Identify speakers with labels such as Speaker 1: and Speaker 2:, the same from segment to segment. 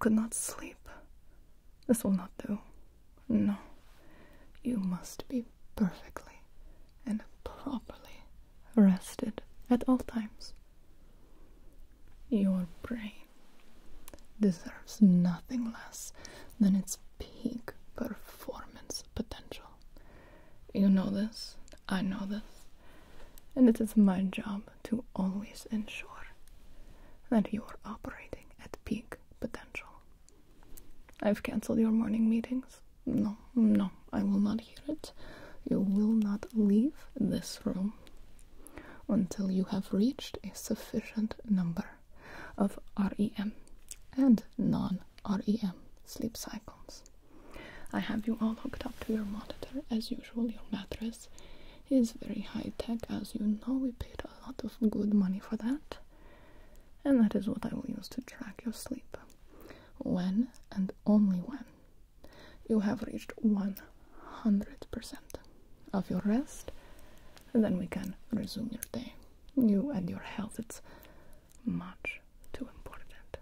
Speaker 1: could not sleep. This will not do. No. You must be perfectly and properly rested at all times. Your brain deserves nothing less than its peak performance potential. You know this, I know this, and it is my job to always ensure that you are operating at peak potential. I've cancelled your morning meetings. No, I will not hear it. You will not leave this room until you have reached a sufficient number of REM and non-REM sleep cycles. I have you all hooked up to your monitor as usual. Your mattress is very high-tech, as you know. We paid a lot of good money for that. And that is what I will use to track your sleep. When and only when you have reached 100% of your rest, then we can resume your day. You and your health, it's much too important.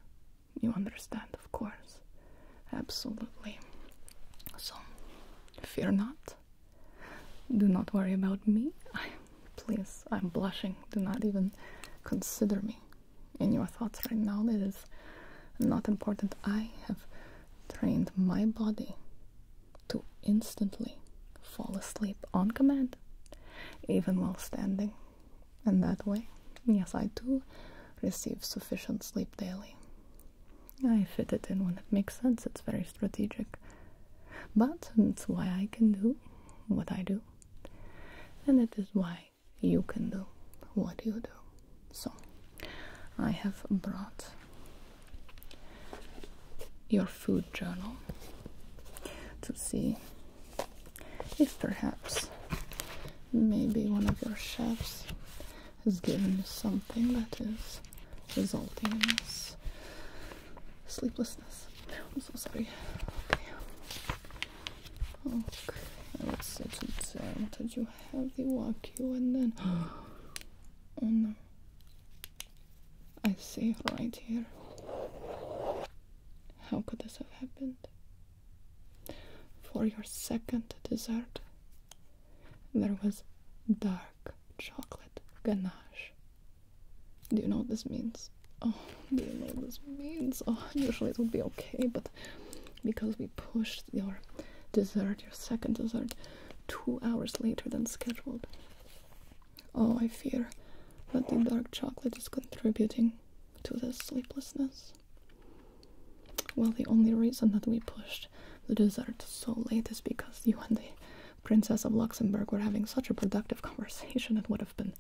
Speaker 1: You understand, of course. Absolutely. So, fear not. Do not worry about me. Please, I'm blushing. Do not even consider me in your thoughts right now. It is not important. I have trained my body to instantly fall asleep on command, even while standing. And that way, yes, I do receive sufficient sleep daily. I fit it in when it makes sense. It's very strategic. But it's why I can do what I do. And it is why you can do what you do. So, I have brought your food journal to see if perhaps maybe one of your chefs has given you something that is resulting in this sleeplessness. I'm so sorry. Okay, let's see today. What did you have? The Wagyu and then... Oh no. I see right here. How could this have happened? For your second dessert, there was dark chocolate ganache. Do you know what this means? Oh, do you know what this means? Oh, usually it would be okay, but because we pushed your dessert, your second dessert, 2 hours later than scheduled. Oh, I fear that the dark chocolate is contributing to this sleeplessness. Well, the only reason that we pushed the dessert so late is because you and the Princess of Luxembourg were having such a productive conversation. It would have been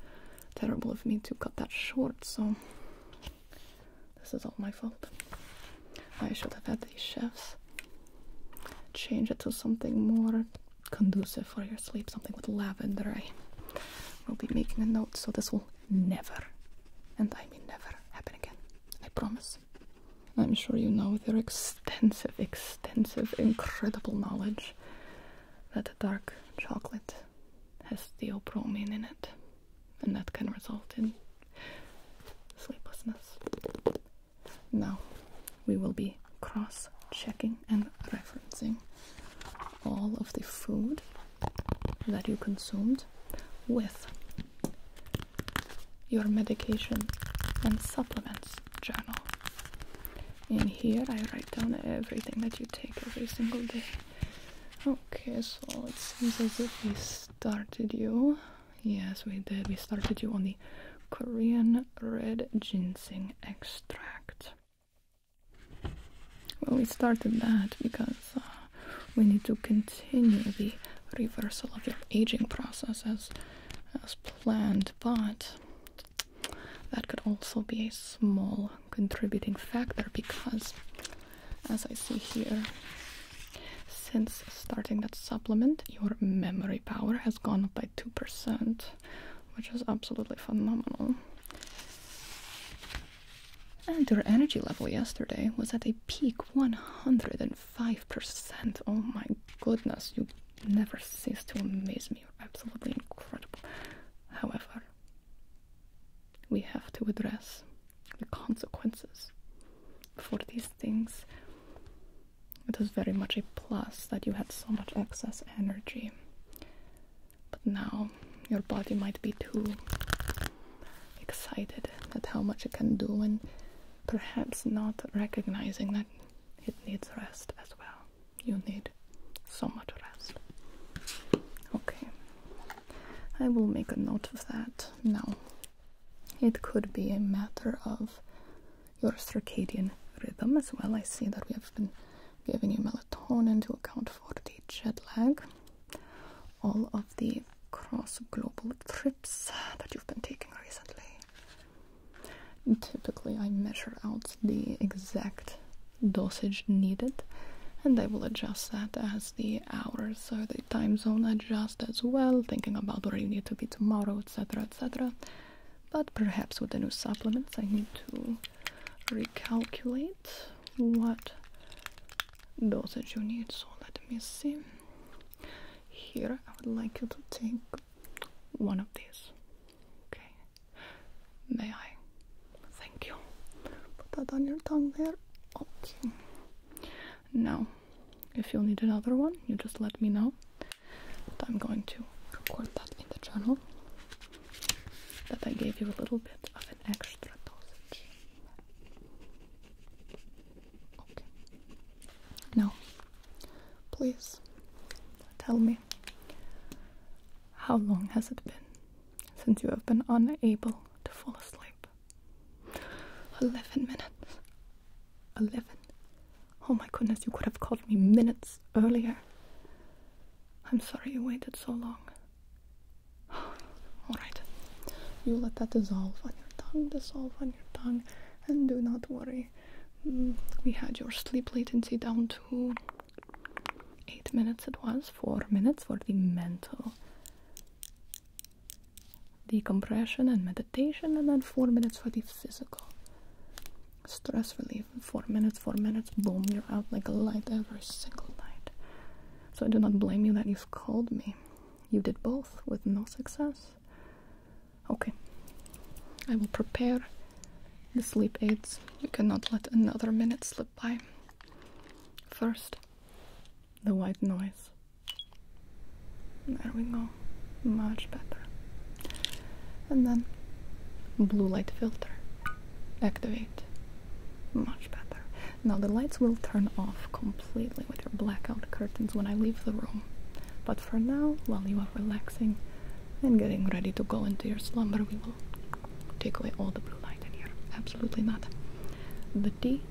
Speaker 1: terrible of me to cut that short, so this is all my fault. I should have had the chefs change it to something more conducive for your sleep, something with lavender. I will be making a note so this will never, and I mean never, happen again. I promise. I'm sure you know with your extensive, incredible knowledge that dark chocolate has theobromine in it, and that can result in sleeplessness. Now, we will be cross-checking and referencing all of the food that you consumed with your medication and supplements journal. In here, I write down everything that you take every single day. Okay, so it seems as if we started you. Yes, we did. We started you on the Korean red ginseng extract. Well, we started that because we need to continue the reversal of your aging process as planned, but that could also be a small contributing factor because, as I see here, since starting that supplement, your memory power has gone up by 2%, which is absolutely phenomenal. And your energy level yesterday was at a peak 105%. Oh my goodness, you never cease to amaze me. You're absolutely incredible. However, we have to address the consequences for these things it was very much a plus that you had so much excess energy. But now your body might be too excited at how much it can do and perhaps not recognizing that it needs rest as well. You need so much rest. Okay, I will make a note of that. Now, it could be a matter of your circadian rhythm as well. I see that we have been giving you melatonin to account for the jet lag, all of the cross-global trips that you've been taking recently. Typically, I measure out the exact dosage needed, and I will adjust that as the hours or the time zone adjust as well, thinking about where you need to be tomorrow, etc., etc. But perhaps with the new supplements, I need to recalculate what dosage you need. So let me see. Here, I would like you to take one of these. Okay. May I? Thank you. Put that on your tongue there. Okay. Now, if you'll need another one, you just let me know. But I'm going to record that in the journal, that I gave you a little bit of an extra dosage. Okay. Now, please tell me, how long has it been since you have been unable to fall asleep? 11 minutes. 11. Oh my goodness, you could have called me minutes earlier. I'm sorry you waited so long. Alright. You let that dissolve on your tongue, and do not worry. We had your sleep latency down to 8 minutes. It was 4 minutes for the mental decompression and meditation, and then 4 minutes for the physical stress relief. 4 minutes, boom, you're out like a light every single night. So I do not blame you that you've called me. You did both with no success. Okay, I will prepare the sleep aids. We cannot let another minute slip by. First, the white noise. There we go, much better. And then blue light filter, activate. Much better. Now the lights will turn off completely with your blackout curtains when I leave the room. But for now, while you are relaxing and getting ready to go into your slumber, we will take away all the blue light in here. Absolutely not. The tea.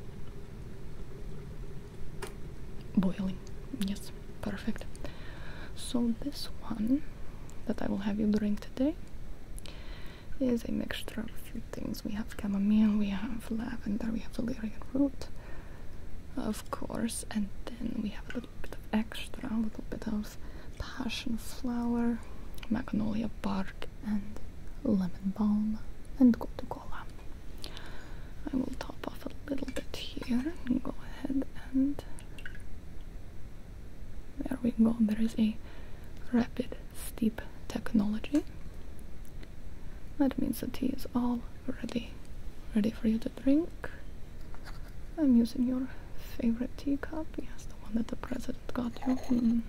Speaker 1: Boiling. Yes, perfect. So this one that I will have you drink today is a mixture of a few things. We have chamomile, we have lavender, we have valerian root, of course, and then we have a little bit of extra, a little bit of passion flower, magnolia bark, and lemon balm, and gotu kola. I will top off a little bit here and go ahead and there we go. There is a rapid steep technology. That means the tea is all ready for you to drink. I'm using your favorite teacup. Yes, the one that the president got you.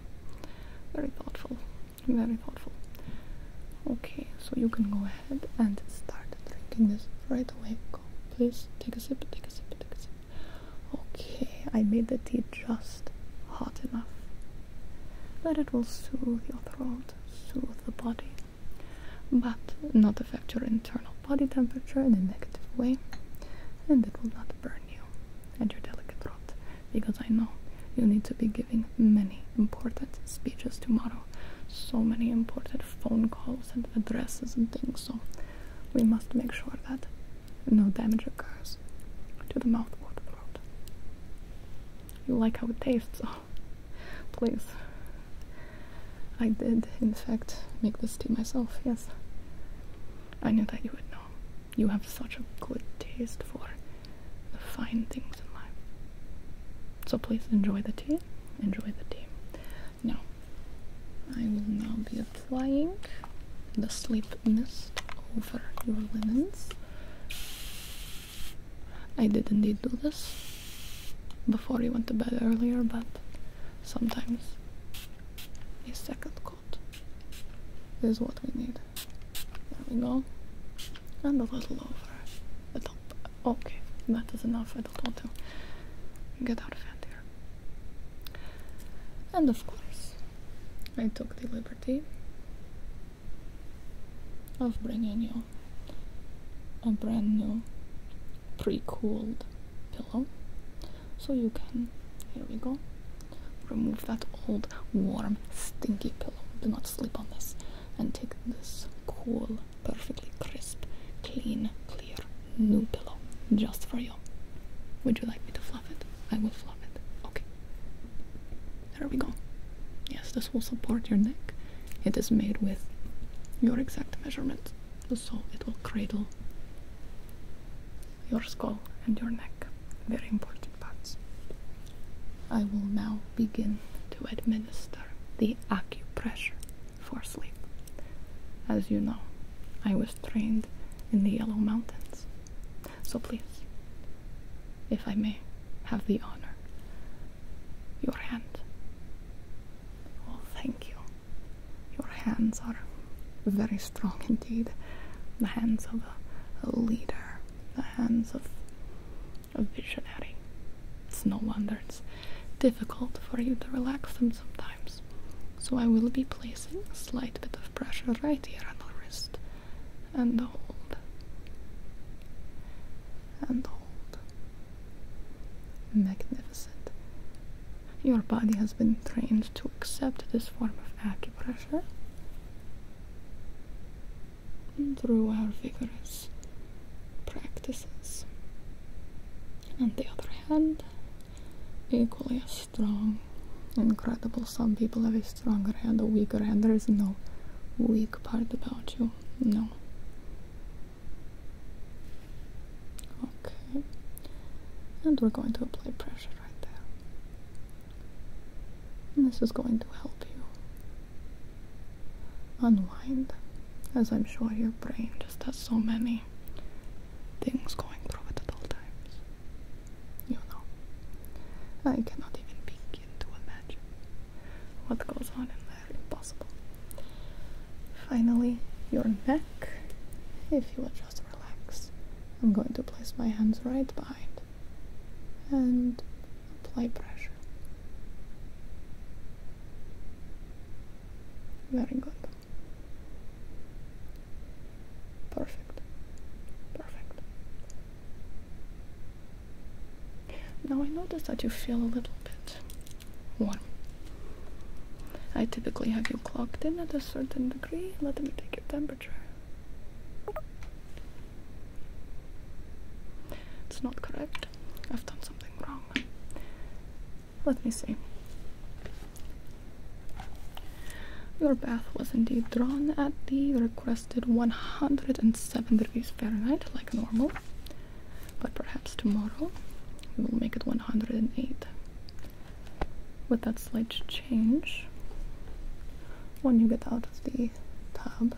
Speaker 1: Very thoughtful, very thoughtful. Okay, so you can go ahead and start drinking this right away. Go, please, take a sip, take a sip, take a sip. Okay, I made the tea just hot enough that it will soothe your throat, soothe the body, but not affect your internal body temperature in a negative way, and it will not burn you and your delicate throat, because I know you need to be giving many important speeches tomorrow, so many important phone calls and addresses and things, so we must make sure that no damage occurs to the mouth or the throat. You like how it tastes, oh, please. I did, in fact, make this tea myself, yes. I knew that you would know. You have such a good taste for the fine things in life. So please enjoy the tea. Enjoy the tea. Now, I will now be applying the sleep mist over your linens. I did indeed do this before you went to bed earlier, but sometimes a second coat is what we need. There we go. And a little over the top. Okay, that is enough. I don't want to get out of hand here. And of course, I took the liberty of bringing you a brand new pre-cooled pillow, so you can, here we go, remove that old, warm, stinky pillow. Do not sleep on this. And take this cool, perfectly crisp, clean, clear, new pillow just for you. Would you like me to fluff it? I will fluff it. Okay. There we go. Yes, this will support your neck. It is made with your exact measurement, so it will cradle your skull and your neck. Very important parts. I will now begin to administer the acupressure for sleep. As you know, I was trained in the Yellow Mountains. So please, if I may have the honor, your hand. Oh, thank you. Your hands are very strong indeed. The hands of a leader, the hands of a visionary. It's no wonder it's difficult for you to relax them sometimes. So I will be placing a slight bit of pressure right here on the wrist, and hold, and hold. Magnificent. Your body has been trained to accept this form of acupressure through our vigorous practices. On the other hand, equally as strong, incredible. Some people have a stronger hand, a weaker hand. There is no weak part about you. No. Okay. And we're going to apply pressure right there. And this is going to help you unwind, as I'm sure your brain just has so many things going through it at all times. You know, I cannot even begin to imagine what goes on in there. Impossible. Finally, your neck. If you will just relax, I'm going to place my hands right behind and apply pressure. Very good. Perfect. Perfect. Now I notice that you feel a little bit warm. I typically have you clocked in at a certain degree. Let me take your temperature. It's not correct. I've done something wrong. Let me see. Your bath was indeed drawn at the requested 107 degrees Fahrenheit, like normal. But perhaps tomorrow we will make it 108. With that slight change, when you get out of the tub,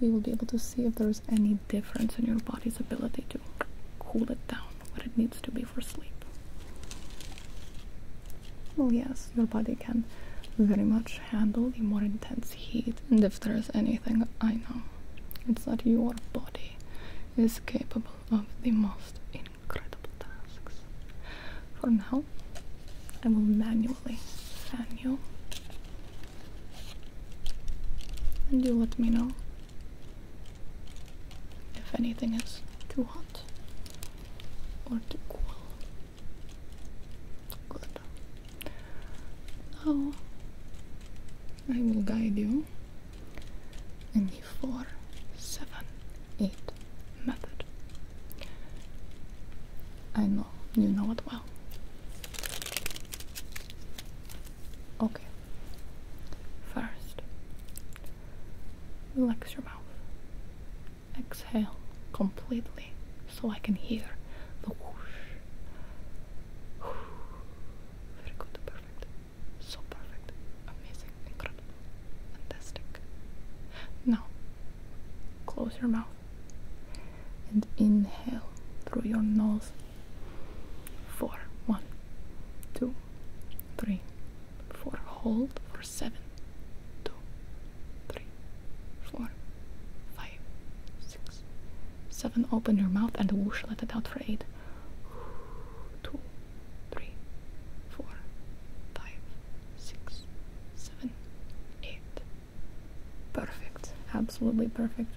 Speaker 1: we will be able to see if there is any difference in your body's ability to cool it down, what it needs to be for sleep. Well, yes, your body can very much handle the more intense heat, and if there is anything I know, it's that your body is capable of the most incredible tasks. For now, I will manually fan you, and you let me know if anything is too hot or too cool. Good. Now I will guide you in the 4, 7, 8 method. I know, you know it well. Okay. First, relax your mouth. Exhale completely so I can hear the whoosh. Very good, perfect. So perfect. Amazing, incredible, fantastic. Now, close your mouth and inhale through your nose. 4, 1, hold for 7, 2, 3, 4, 5, 6, 7. Open your mouth and whoosh, let it out for 8. 2, 3, 4, 5, 6, 7, 8. Perfect. Absolutely perfect.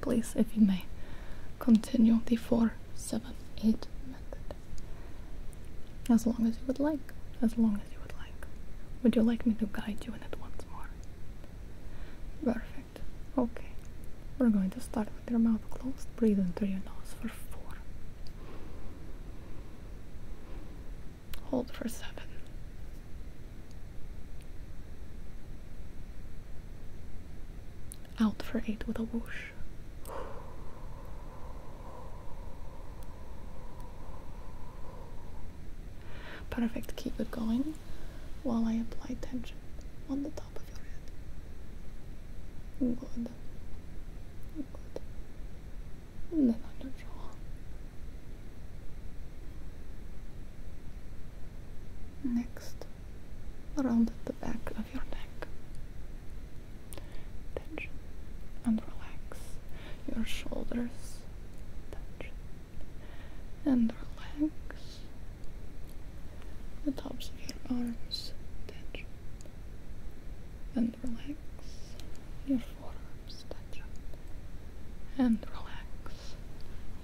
Speaker 1: Please, if you may, continue the 4, 7, 8 method. As long as you would like. As long as you would like. Would you like me to guide you in it once more? Perfect. Okay. We're going to start with your mouth closed. Breathe in through your nose for 4. Hold for 7. Out for 8 with a whoosh. Perfect. Keep it going while I apply tension on the top of your head. Good. Good. And then on your jaw. Next, around the back of your neck. Tension and relax your shoulders. Tension and relax the tops of your arms. Tension and relax your forearms. Tension and relax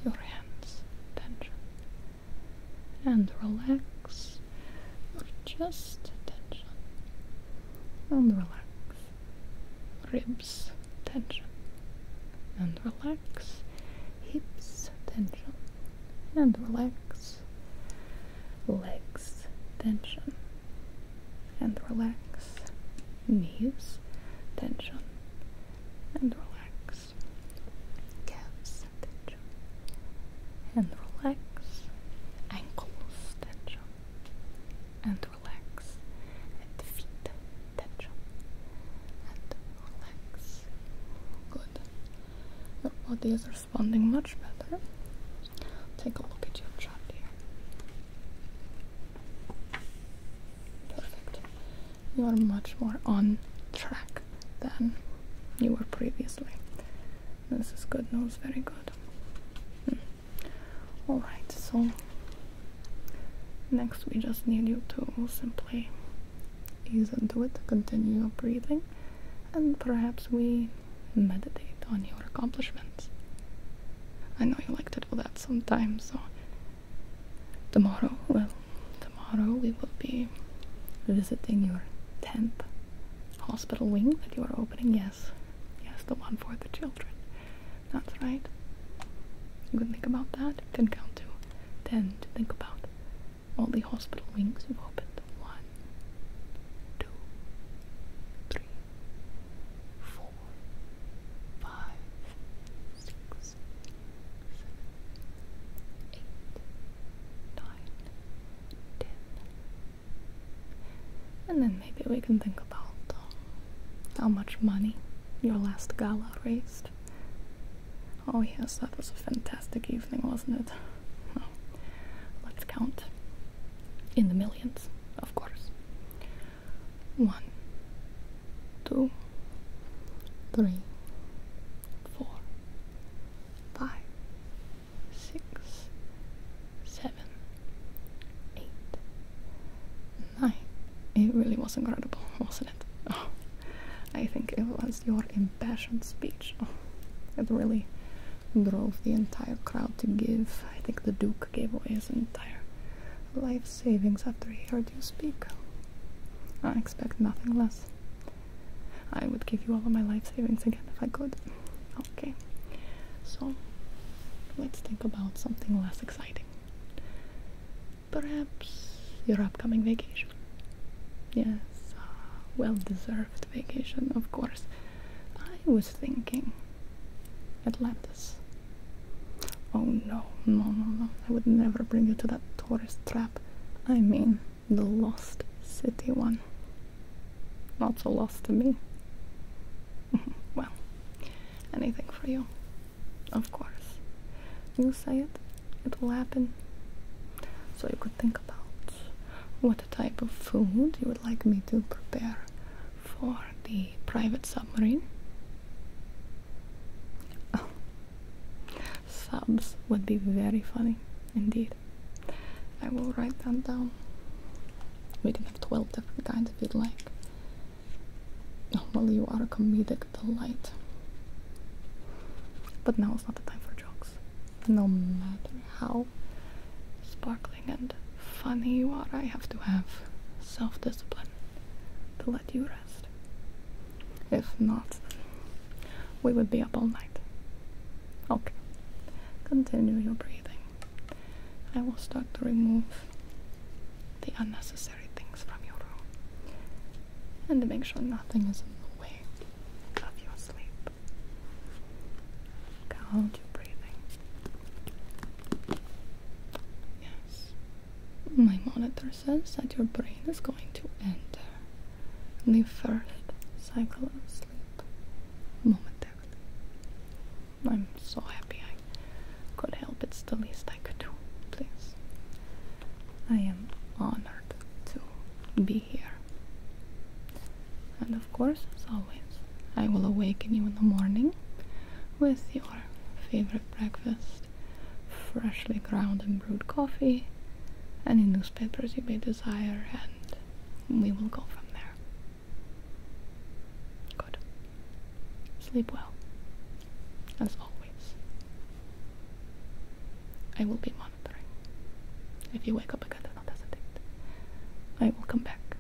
Speaker 1: your hands. Tension and relax your chest. Tension and relax ribs. Tension and relax hips. Tension and relax legs. Tension and relax knees. Tension and relax calves. Tension and relax ankles. Tension and relax and feet. Tension and relax. Good. Your body is responding much better. Take a look at your chart here. Perfect. You are much more on track than you were previously. This is good news, very good. Alright, so next we just need you to simply ease into it, continue your breathing, and perhaps we meditate on your accomplishments. I know you like to do that sometimes, so tomorrow we will be visiting your 10th hospital wing that you are opening. Yes, the one for the children. That's right. You can think about that. You can count to 10 to think about all the hospital wings you've opened. 1, 2, 3, 4, 5, 6, 7, 8, 9, 10. And then maybe we can think about how much money your last gala raised. Oh yes, that was a fantastic evening, wasn't it? Well, let's count in the millions, of course. 1, 2, 3, 4, 5, 6, 7, 8, 9. It really was incredible, wasn't it? Oh, I think it was your impassioned speech. Oh, it really drove the entire crowd to give. I think the Duke gave away his entire life savings after he heard you speak. I expect nothing less. I would give you all of my life savings again if I could. Okay, so let's think about something less exciting. Perhaps your upcoming vacation. Yes, well-deserved vacation, of course. I was thinking Atlantis. Oh no. I would never bring you to that tourist trap. I mean, the lost city one. Not so lost to me. Well, anything for you. Of course. You say it, it will happen. So you could think about what type of food you would like me to prepare for the private submarine. Oh, subs would be very funny indeed. I will write that down. We can have 12 different kinds if you'd like. Oh, well, you are a comedic delight. But now is not the time for jokes. No matter how sparkling and funny you are, I have to have self-discipline to let you rest. If not, then we would be up all night. Okay, continue your breathing. I will start to remove the unnecessary things from your room and to make sure nothing is in the way of your sleep. Count your breathing. Yes. My monitor says that your brain is going to enter the first cycle of sleep momentarily. I'm so happy I could help. It's the least I could do. Please. I am honored to be here. And of course, as always, I will awaken you in the morning with your favorite breakfast, freshly ground and brewed coffee, any newspapers you may desire, and we will go from there. Good. Sleep well. As always. I will be monitoring. If you wake up again, do not hesitate. I will come back.